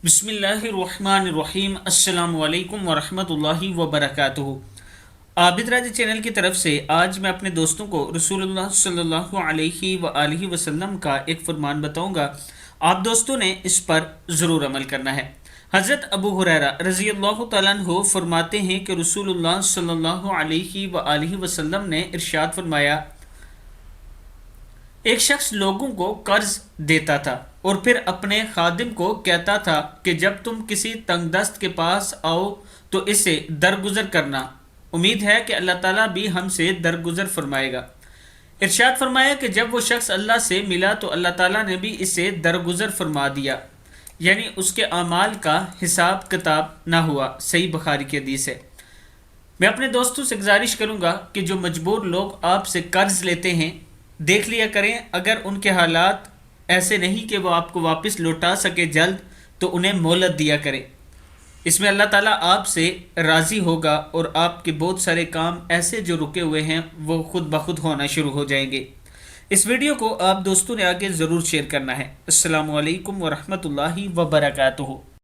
بسم اللہ الرحمن الرحیم۔ السلام علیکم ورحمۃ اللہ وبرکاتہ۔ عابد راجہ چینل کی طرف سے آج میں اپنے دوستوں کو رسول اللہ صلی اللہ علیہ وآلہ وسلم کا ایک فرمان بتاؤں گا، آپ دوستوں نے اس پر ضرور عمل کرنا ہے۔ حضرت ابو ہریرہ رضی اللہ تعالیٰ عنہ فرماتے ہیں کہ رسول اللہ صلی اللہ علیہ وآلہ وسلم نے ارشاد فرمایا، ایک شخص لوگوں کو قرض دیتا تھا اور پھر اپنے خادم کو کہتا تھا کہ جب تم کسی تنگ دست کے پاس آؤ تو اسے درگزر کرنا، امید ہے کہ اللہ تعالیٰ بھی ہم سے درگزر فرمائے گا۔ ارشاد فرمایا کہ جب وہ شخص اللہ سے ملا تو اللہ تعالیٰ نے بھی اسے درگزر فرما دیا، یعنی اس کے اعمال کا حساب کتاب نہ ہوا۔ صحیح بخاری کی حدیث ہے۔ میں اپنے دوستوں سے گزارش کروں گا کہ جو مجبور لوگ آپ سے قرض لیتے ہیں، دیکھ لیا کریں اگر ان کے حالات ایسے نہیں کہ وہ آپ کو واپس لوٹا سکے جلد، تو انہیں مہلت دیا کریں۔ اس میں اللہ تعالیٰ آپ سے راضی ہوگا اور آپ کے بہت سارے کام ایسے جو رکے ہوئے ہیں وہ خود بخود ہونا شروع ہو جائیں گے۔ اس ویڈیو کو آپ دوستوں نے آگے ضرور شیئر کرنا ہے۔ السلام علیکم ورحمۃ اللہ وبرکاتہ۔